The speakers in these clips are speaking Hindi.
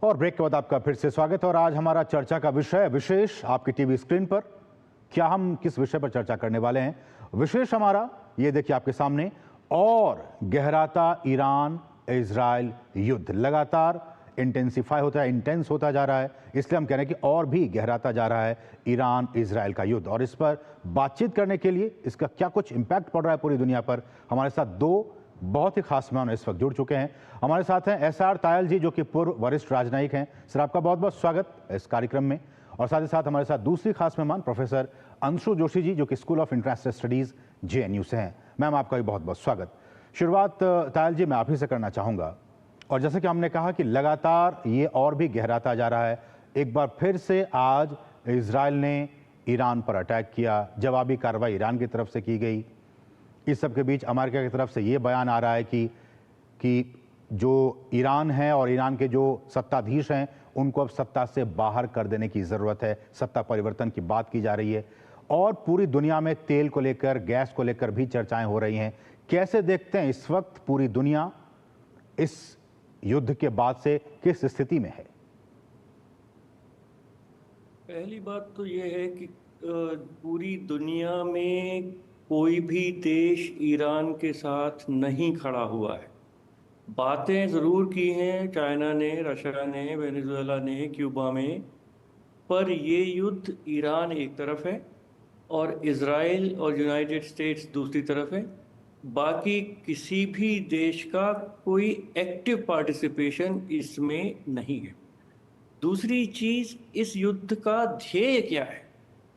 और ब्रेक के बाद आपका फिर से स्वागत है। और आज हमारा चर्चा का विषय विशेष आपकी टीवी स्क्रीन पर। क्या हम किस विषय पर चर्चा करने वाले हैं? विशेष हमारा ये देखिए आपके सामने, और गहराता ईरान इजराइल युद्ध लगातार इंटेंसिफाई होता है, इंटेंस होता जा रहा है, इसलिए हम कह रहे हैं कि और भी गहराता जा रहा है ईरान इजराइल का युद्ध। और इस पर बातचीत करने के लिए, इसका क्या कुछ इम्पैक्ट पड़ रहा है पूरी दुनिया पर, हमारे साथ दो बहुत ही खास मेहमान इस वक्त जुड़ चुके हैं। हमारे साथ हैं एसआर तायल जी, जो कि पूर्व वरिष्ठ राजनयिक हैं। सर, आपका बहुत बहुत स्वागत इस कार्यक्रम में। और साथ ही साथ हमारे साथ दूसरी खास मेहमान प्रोफेसर अंशु जोशी जी, जो कि school of international studies JNU से हैं। मैम, आपका भी बहुत बहुत स्वागत। शुरुआत तायल जी मैं आप ही से करना चाहूँगा। और जैसे कि हमने कहा कि लगातार ये और भी गहराता जा रहा है, एक बार फिर से आज इजराइल ने ईरान पर अटैक किया, जवाबी कार्रवाई ईरान की तरफ से की गई। इस सब के बीच अमेरिका की तरफ से ये बयान आ रहा है कि जो ईरान है और ईरान के जो सत्ताधीश हैं उनको अब सत्ता से बाहर कर देने की ज़रूरत है, सत्ता परिवर्तन की बात की जा रही है। और पूरी दुनिया में तेल को लेकर, गैस को लेकर भी चर्चाएं हो रही हैं। कैसे देखते हैं इस वक्त पूरी दुनिया इस युद्ध के बाद से किस स्थिति में है? पहली बात तो ये है कि पूरी दुनिया में कोई भी देश ईरान के साथ नहीं खड़ा हुआ है। बातें ज़रूर की हैं चाइना ने, रशिया ने, वेनेजुएला ने, क्यूबा में, पर ये युद्ध ईरान एक तरफ है और इज़राइल और यूनाइटेड स्टेट्स दूसरी तरफ है। बाकी किसी भी देश का कोई एक्टिव पार्टिसिपेशन इसमें नहीं है। दूसरी चीज, इस युद्ध का ध्येय क्या है?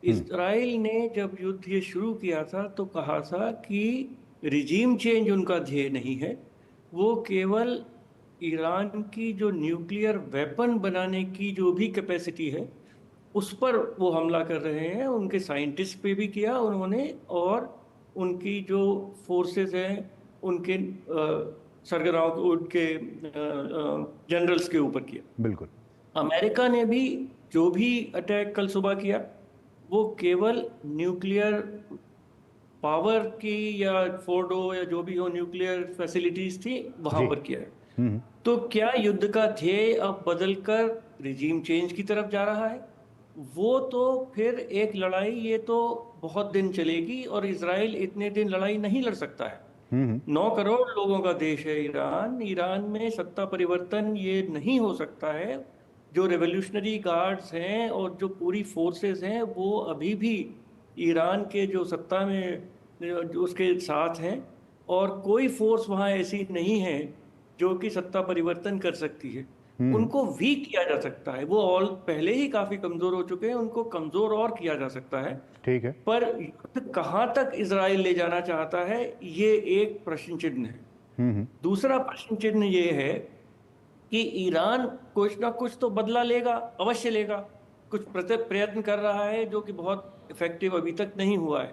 इजराइल ने जब युद्ध ये शुरू किया था तो कहा था कि रिजीम चेंज उनका ध्येय नहीं है, वो केवल ईरान की जो न्यूक्लियर वेपन बनाने की जो भी कैपेसिटी है उस पर वो हमला कर रहे हैं। उनके साइंटिस्ट पे भी किया उन्होंने, और उनकी जो फोर्सेस हैं उनके सरगनाओं, उनके जनरल्स के ऊपर किया। बिल्कुल। अमेरिका ने भी जो भी अटैक कल सुबह किया वो केवल न्यूक्लियर पावर की या फोर्डो या जो भी हो न्यूक्लियर फैसिलिटीज थी वहां पर किया है। तो क्या युद्ध का ध्येय अब बदलकर रिजीम चेंज की तरफ जा रहा है? वो तो फिर एक लड़ाई, ये तो बहुत दिन चलेगी और इजराइल इतने दिन लड़ाई नहीं लड़ सकता है। 9 करोड़ लोगों का देश है ईरान। ईरान में सत्ता परिवर्तन ये नहीं हो सकता है। जो रेवोल्यूशनरी गार्ड्स हैं और जो पूरी फोर्सेस हैं वो अभी भी ईरान के जो सत्ता में जो उसके साथ हैं, और कोई फोर्स वहाँ ऐसी नहीं है जो कि सत्ता परिवर्तन कर सकती है। उनको वीक किया जा सकता है, वो ऑल पहले ही काफी कमजोर हो चुके हैं, उनको कमजोर और किया जा सकता है। ठीक है। पर युद्ध कहाँ तक इजराइल ले जाना चाहता है ये एक प्रश्न चिन्ह है। दूसरा प्रश्न चिन्ह ये है कि ईरान कुछ ना कुछ तो बदला लेगा, अवश्य लेगा। कुछ प्रयत्न कर रहा है जो कि बहुत इफेक्टिव अभी तक नहीं हुआ है।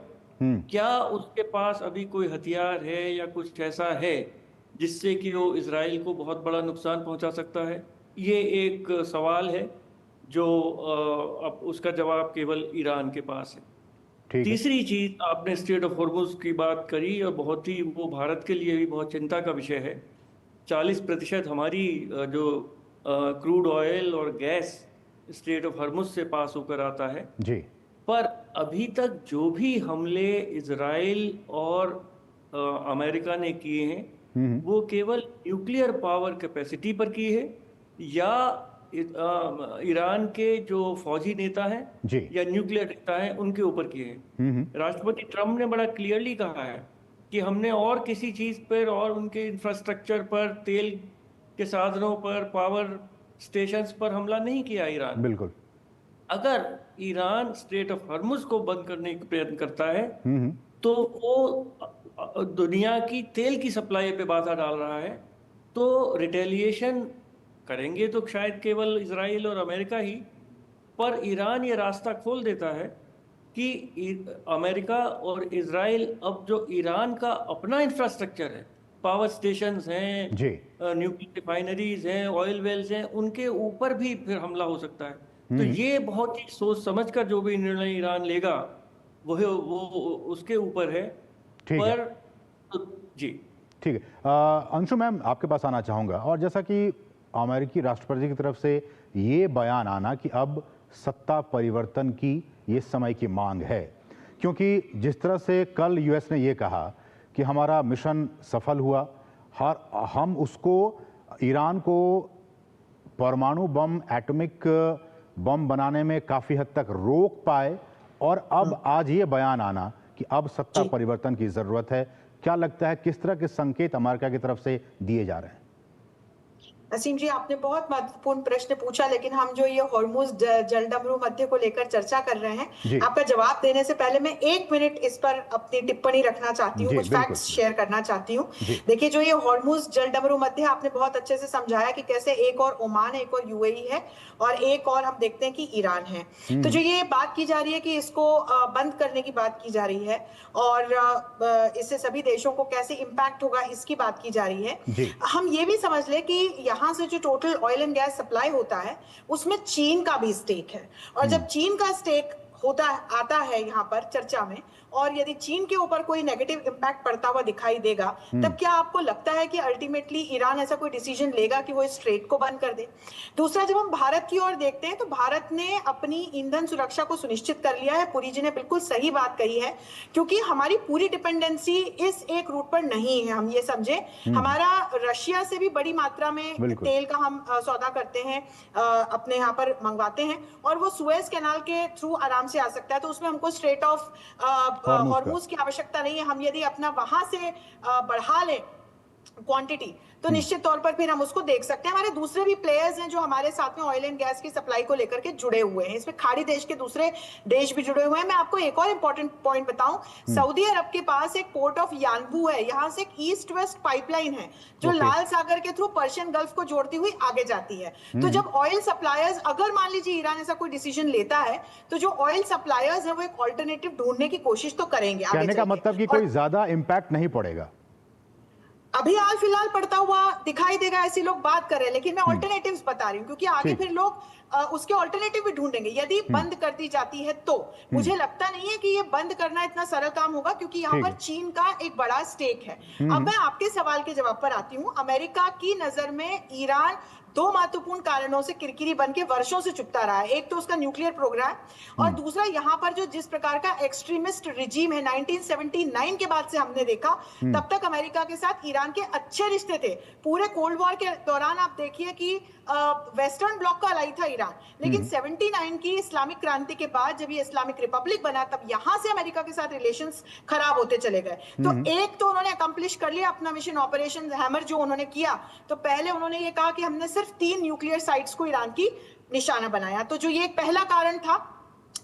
क्या उसके पास अभी कोई हथियार है या कुछ ऐसा है जिससे कि वो इजराइल को बहुत बड़ा नुकसान पहुंचा सकता है? ये एक सवाल है जो अब उसका जवाब केवल ईरान के पास है। तीसरी चीज, आपने स्ट्रेट ऑफ हॉर्मुज की बात करी और बहुत ही वो भारत के लिए भी बहुत चिंता का विषय है। 40% हमारी जो क्रूड ऑयल और गैस स्ट्रेट ऑफ हॉर्मुज से पास होकर आता है जी। पर अभी तक जो भी हमले इजराइल और अमेरिका ने किए हैं वो केवल न्यूक्लियर पावर कैपेसिटी पर की है, या ईरान के जो फौजी नेता हैं या न्यूक्लियर नेता हैं उनके ऊपर किए हैं। राष्ट्रपति ट्रम्प ने बड़ा क्लियरली कहा है कि हमने और किसी चीज पर और उनके इंफ्रास्ट्रक्चर पर, तेल के साधनों पर, पावर स्टेशंस पर हमला नहीं किया ईरान। बिल्कुल। अगर ईरान स्ट्रेट ऑफ हॉर्मुज को बंद करने का प्रयत्न करता है तो वो दुनिया की तेल की सप्लाई पे बाधा डाल रहा है। तो रिटेलिएशन करेंगे तो शायद केवल इजराइल और अमेरिका ही, पर ईरान ये रास्ता खोल देता है कि अमेरिका और इजराइल अब जो ईरान का अपना इंफ्रास्ट्रक्चर है, पावर स्टेशंस हैं, न्यूक्लियर रिफाइनरीज हैं, ऑयल वेल्स हैं, उनके ऊपर भी फिर हमला हो सकता है। तो ये बहुत ही सोच समझकर जो भी निर्णय ईरान लेगा वो उसके ऊपर है। पर जी ठीक है। अंशु मैम, आपके पास आना चाहूँगा। और जैसा कि अमेरिकी राष्ट्रपति की तरफ से ये बयान आना कि अब सत्ता परिवर्तन की ये समय की मांग है, क्योंकि जिस तरह से कल यूएस ने ये कहा कि हमारा मिशन सफल हुआ, हम उसको ईरान को परमाणु बम, एटॉमिक बम बनाने में काफ़ी हद तक रोक पाए, और अब आज ये बयान आना कि अब सत्ता परिवर्तन की ज़रूरत है, क्या लगता है किस तरह के संकेत अमेरिका की तरफ से दिए जा रहे हैं? असीम जी, आपने बहुत महत्वपूर्ण प्रश्न पूछा, लेकिन हम जो ये हॉर्मुज जलडमरू मध्य को लेकर चर्चा कर रहे हैं, आपका जवाब देने से पहले मैं 1 मिनट इस पर अपनी टिप्पणी रखना चाहती हूँ, कुछ फैक्ट्स शेयर करना चाहती हूँ। देखिए, जो ये हॉर्मुज जलडमरू मध्य, आपने बहुत अच्छे से समझाया कि कैसे एक और ओमान है, एक और यूएई है, और एक और हम देखते हैं कि ईरान है। तो जो ये बात की जा रही है कि इसको बंद करने की बात की जा रही है, और इससे सभी देशों को कैसे इम्पैक्ट होगा इसकी बात की जा रही है। हम ये भी समझ ले कि यहाँ से जो total oil and gas supply होता है उसमें चीन का भी स्टेक है, और जब चीन का स्टेक आता है यहाँ पर चर्चा में, और यदि चीन के ऊपर कोई नेगेटिव इंपैक्ट पड़ता हुआ दिखाई देगा, तब क्या आपको लगता है कि अल्टीमेटली ईरान ऐसा कोई डिसीजन लेगा कि वो इस स्ट्रेट को बंद कर दे? दूसरा, जब हम भारत की ओर देखते हैं तो भारत ने अपनी ईंधन सुरक्षा को सुनिश्चित कर लिया है। पुरी जी ने बिल्कुल सही बात कही है, क्योंकि हमारी पूरी डिपेंडेंसी इस एक रूट पर नहीं है। हम ये समझे, हमारा रशिया से भी बड़ी मात्रा में तेल का हम सौदा करते हैं, अपने यहाँ पर मंगवाते हैं, और वो सुएज कैनाल के थ्रू आराम से आ सकता है, तो उसमें हमको स्ट्रेट ऑफ हॉर्मुज की आवश्यकता नहीं है। हम यदि अपना वहां से बढ़ा लें क्वांटिटी, तो निश्चित तौर पर फिर हम उसको देख सकते हैं। हमारे दूसरे भी प्लेयर्स हैं जो हमारे साथ में ऑयल एंड गैस की सप्लाई को लेकर के जुड़े हुए हैं, इसमें खाड़ी देश के दूसरे देश भी जुड़े हुए हैं। मैं आपको एक और इंपॉर्टेंट पॉइंट बताऊं, सऊदी अरब के पास एक पोर्ट ऑफ यानबू है, यहां से एक ईस्ट वेस्ट पाइपलाइन है जो लाल सागर के थ्रू पर्शियन गल्फ को जोड़ती हुई आगे जाती है। तो जब ऑयल सप्लायर्स, अगर मान लीजिए ईरान ऐसा कोई डिसीजन लेता है, तो जो ऑयल सप्लायर्स है वो एक ऑल्टरनेटिव ढूंढने की कोशिश तो करेंगे। कहने का मतलब कि कोई ज्यादा इंपैक्ट नहीं पड़ेगा, अभी हाल फिलहाल पड़ता हुआ दिखाई देगा, ऐसी लोग बात कर रहे हैं, लेकिन मैं ऑल्टरनेटिव्स बता रही हूँ, क्योंकि आगे फिर लोग उसके ऑल्टरनेटिव भी ढूंढेंगे यदि बंद कर दी जाती है तो। मुझे लगता नहीं है कि ये बंद करना इतना सरल काम होगा, क्योंकि यहाँ पर चीन का एक बड़ा स्टेक है। अब मैं आपके सवाल के जवाब पर आती हूँ। अमेरिका की नजर में ईरान दो महत्वपूर्ण कारणों से किरकिरी बन के वर्षों से चुपता रहा है। एक तो उसका न्यूक्लियर प्रोग्राम, और दूसरा यहाँ पर जो जिस प्रकार का एक्सट्रीमिस्ट रिजीम है 1979 के बाद से हमने देखा, तब तक अमेरिका के साथ ईरान के अच्छे रिश्ते थे। पूरे कोल्ड वॉर के दौरान आप देखिए कि वेस्टर्न ब्लॉक का अलाई था ईरान, लेकिन 79 की इस्लामिक क्रांति के बाद जब ये इस्लामिक रिपब्लिक बना, तब यहां से अमेरिका के साथ रिलेशंस खराब होते चले गए। तो एक तो उन्होंने अकम्प्लिश कर लिया अपना मिशन, ऑपरेशन हैमर जो उन्होंने किया, तो पहले उन्होंने ये कहा कि हमने सिर्फ 3 न्यूक्लियर साइट्स को ईरान की निशाना बनाया। तो जो ये एक पहला कारण था,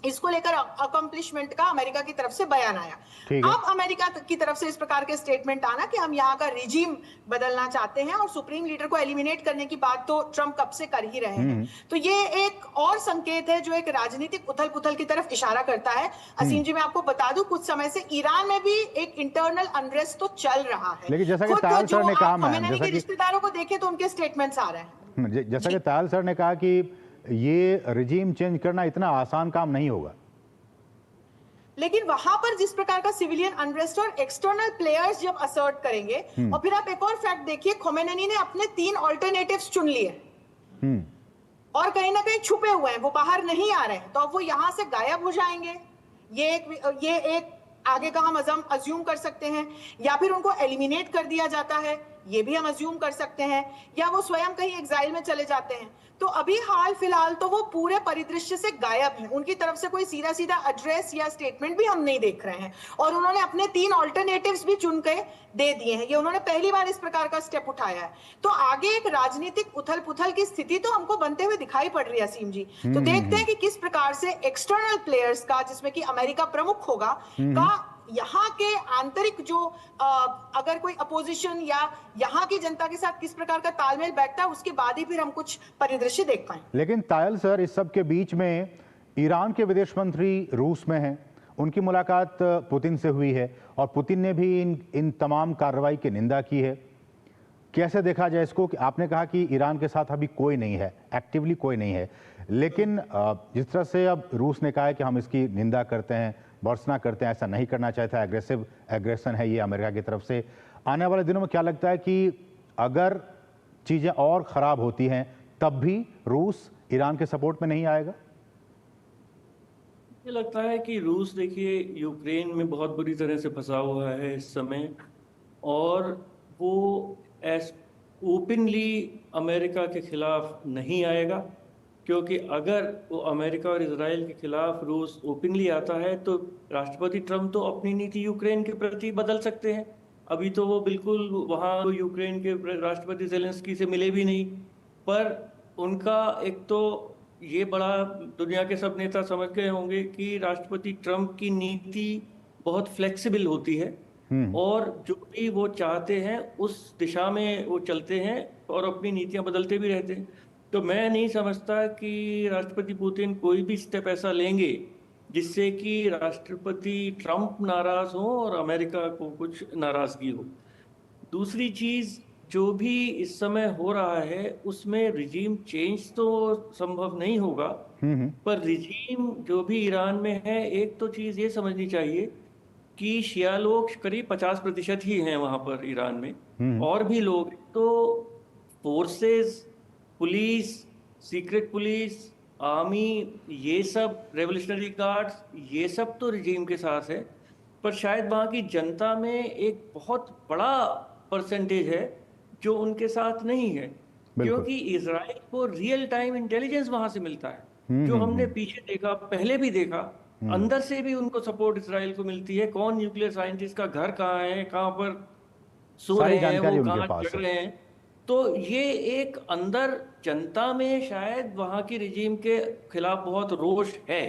इसको लेकर अकम्प्लिशमेंट का अमेरिका की तरफ से बयान आया। अब अमेरिका की तरफ से इस प्रकार के स्टेटमेंट आना कि हम यहाँ का रिजीम बदलना चाहते हैं और सुप्रीम लीडर को एलिमिनेट करने की बात तो ट्रंप कब से कर ही रहे हैं। तो ये एक और संकेत है जो एक राजनीतिक उथल पुथल की तरफ इशारा करता है। असीम जी, मैं आपको बता दूं, कुछ समय से ईरान में भी एक इंटरनल अनरेस्ट तो चल रहा है। लेकिन जैसा कि तायल सर ने कहा, खमेनी के रिश्तेदारों को देखे तो उनके स्टेटमेंट्स आ रहे हैं। जैसा कि तायल सर ने कहा कि ये रिजीम चेंज करना इतना आसान काम नहीं होगा, लेकिन वहां पर जिस प्रकार का सिविलियन अनरेस्ट और एक्सटर्नल प्लेयर्स जब असर्ट करेंगे, और फिर आप एक और फैक्ट देखिए, खोमेनी ने अपने 3 ऑल्टरनेटिव्स चुन लिए और कहीं ना कहीं छुपे हुए हैं, वो बाहर नहीं आ रहे हैं, तो अब वो यहां से गायब हो जाएंगे। ये एक आगे का हम अज्यूम कर सकते हैं, या फिर उनको एलिमिनेट कर दिया जाता है, ये भी हम अज्यूम कर सकते हैं, या वो स्वयं कहीं एग्जाइल में चले जाते हैं। तो अभी हाल फिलहाल तो वो पूरे परिदृश्य से गायब हैं, उनकी तरफ से कोई सीधा सीधा एड्रेस या स्टेटमेंट भी हम नहीं देख रहे हैं, और उन्होंने अपने 3 ऑल्टरनेटिव्स भी चुन के दे दिए हैं। ये उन्होंने पहली बार इस प्रकार का स्टेप उठाया है। तो आगे एक राजनीतिक उथल पुथल की स्थिति तो हमको बनते हुए दिखाई पड़ रही है असीम जी। तो देखते हैं कि किस प्रकार से एक्सटर्नल प्लेयर्स का, जिसमें कि अमेरिका प्रमुख होगा, का यहाँ के आंतरिक जो अगर कोई अपोजिशन या यहाँ की जनता के साथ किस प्रकार का तालमेल बैठता है, उसके बाद ही फिर हम कुछ परिदृश्य देख पाए। लेकिन तायल सर, इस सब के बीच में ईरान के विदेश मंत्री रूस में हैं, उनकी मुलाकात पुतिन से हुई है, और पुतिन ने भी इन तमाम कार्रवाई की निंदा की है। कैसे देखा जाए इसको कि आपने कहा कि ईरान के साथ अभी कोई नहीं है, एक्टिवली कोई नहीं है, लेकिन जिस तरह से अब रूस ने कहा है कि हम इसकी निंदा करते हैं, भर्त्सना करते हैं, ऐसा नहीं करना चाहता, एग्रेशन है ये अमेरिका की तरफ से। आने वाले दिनों में क्या लगता है कि अगर चीज़ें और ख़राब होती हैं तब भी रूस ईरान के सपोर्ट में नहीं आएगा? मुझे लगता है कि रूस देखिए यूक्रेन में बहुत बुरी तरह से फंसा हुआ है इस समय, और वो एस ओपनली अमेरिका के खिलाफ नहीं आएगा, क्योंकि अगर वो अमेरिका और इजराइल के खिलाफ रूस ओपनली आता है तो राष्ट्रपति ट्रम्प तो अपनी नीति यूक्रेन के प्रति बदल सकते हैं। अभी तो वो बिल्कुल वहाँ यूक्रेन के राष्ट्रपति ज़ेलेंस्की से मिले भी नहीं, पर उनका एक तो ये बड़ा दुनिया के सब नेता समझ गए होंगे कि राष्ट्रपति ट्रम्प की नीति बहुत फ्लेक्सिबल होती है और जो भी वो चाहते हैं उस दिशा में वो चलते हैं और अपनी नीतियां बदलते भी रहते हैं। तो मैं नहीं समझता कि राष्ट्रपति पुतिन कोई भी स्टेप ऐसा लेंगे जिससे कि राष्ट्रपति ट्रम्प नाराज हो और अमेरिका को कुछ नाराजगी हो। दूसरी चीज, जो भी इस समय हो रहा है उसमें रिजीम चेंज तो संभव नहीं होगा, पर रिजीम जो भी ईरान में है, एक तो चीज ये समझनी चाहिए कि शिया लोग करीब 50% ही हैं वहां पर ईरान में, और भी लोग तो forces, police, secret police, army, ये सब रेवोल्यूशनरी गार्ड्स, ये सब तो रिजीम के साथ है, पर शायद वहाँ की जनता में एक बहुत बड़ा परसेंटेज है जो उनके साथ नहीं है, क्योंकि इजराइल को रियल टाइम इंटेलिजेंस वहां से मिलता है। जो हमने पीछे देखा, पहले भी देखा, अंदर से भी उनको सपोर्ट इजराइल को मिलती है। कौन न्यूक्लियर साइंटिस्ट का घर कहाँ है, कहाँ पर सो रहे हैं, वो कहाँ जग रहे हैं। तो ये एक अंदर जनता में शायद वहां की रिजीम के खिलाफ बहुत रोष है।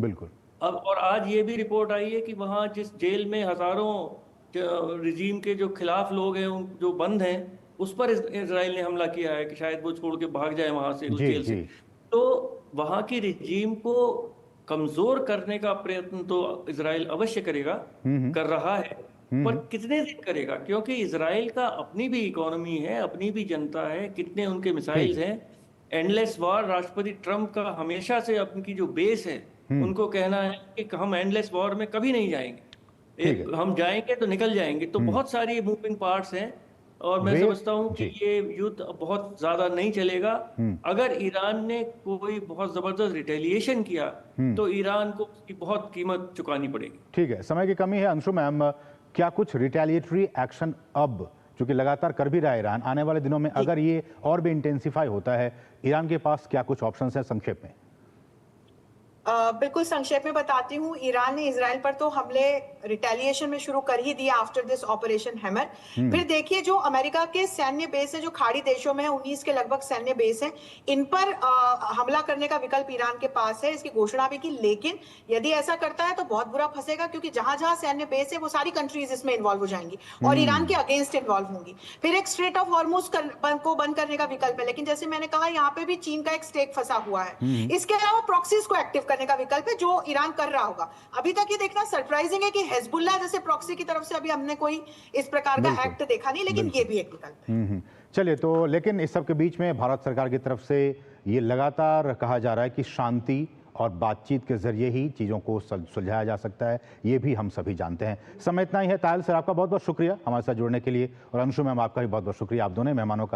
बिल्कुल। अब और आज ये भी रिपोर्ट आई है कि वहां जिस जेल में हजारों रिजीम के जो खिलाफ लोग हैं जो बंद हैं, उस पर इजराइल ने हमला किया है कि शायद वो छोड़ के भाग जाए वहां से, उस जेल से। तो वहां की रिजीम को कमजोर करने का प्रयत्न तो इजराइल अवश्य करेगा, कर रहा है, पर कितने दिन करेगा, क्योंकि इजराइल का अपनी भी इकोनॉमी है, अपनी भी जनता है, कितने उनके मिसाइल्स हैं। एंडलेस वॉर, राष्ट्रपति ट्रम्प का हमेशा से उनकी जो बेस है, उनको कहना है कि हम एंडलेस वॉर में कभी नहीं जाएंगे, हम जाएंगे तो निकल जाएंगे। तो बहुत सारी मूविंग पार्ट्स हैं, और मैं समझता हूं कि ये युद्ध बहुत ज्यादा नहीं चलेगा। अगर ईरान ने कोई बहुत जबरदस्त रिटेलिएशन किया तो ईरान को उसकी बहुत कीमत चुकानी पड़ेगी। ठीक है, समय की कमी है। अंशु मैम, क्या कुछ रिटेलिएटरी एक्शन अब, जो कि लगातार कर भी रहा है ईरान, आने वाले दिनों में अगर ये और भी इंटेंसिफाई होता है, ईरान के पास क्या कुछ ऑप्शंस हैं, संक्षेप में? बिल्कुल संक्षेप में बताती हूँ। ईरान ने इजराइल पर तो हमले रिटेलिएशन में शुरू कर ही दिया आफ्टर दिस ऑपरेशन हैमर। फिर देखिए, जो अमेरिका के सैन्य बेस है जो खाड़ी देशों में है, 19 के लगभग सैन्य बेस हैं, इन पर हमला करने का विकल्प ईरान के पास है, इसकी घोषणा भी की। लेकिन यदि ऐसा करता है तो बहुत बुरा फंसेगा, क्योंकि जहां जहां सैन्य बेस है वो सारी कंट्रीज इसमें इन्वॉल्व हो जाएंगी और ईरान के अगेंस्ट इन्वॉल्व होंगी। फिर एक स्ट्रेट ऑफ हॉर्मुज को बंद करने का विकल्प है, लेकिन जैसे मैंने कहा, यहाँ पे भी चीन का एक स्टेक फंसा हुआ है। इसके अलावा प्रॉक्सीज को एक्टिव करने का विकल्प है, जो ईरान कर रहा होगा। अभी तक ये देखना सरप्राइजिंग है कि हिजबुल्लाह जैसे प्रॉक्सी की तरफ से अभी हमने कोई इस प्रकार का एक्ट देखा नहीं, लेकिन ये भी एक विकल्प है। चलिए, तो लेकिन इस सब के बीच में भारत सरकार की तरफ से ये लगातार कहा जा रहा है कि शांति और बातचीत के जरिए ही चीज़ों को सुलझाया जा सकता है, ये भी हम सभी जानते हैं। समय इतना ही है। तायल सर, आपका बहुत बहुत शुक्रिया हमारे साथ जुड़ने के लिए, और अंशु मैम, आपका भी बहुत बहुत शुक्रिया, आप दोनों मेहमानों का।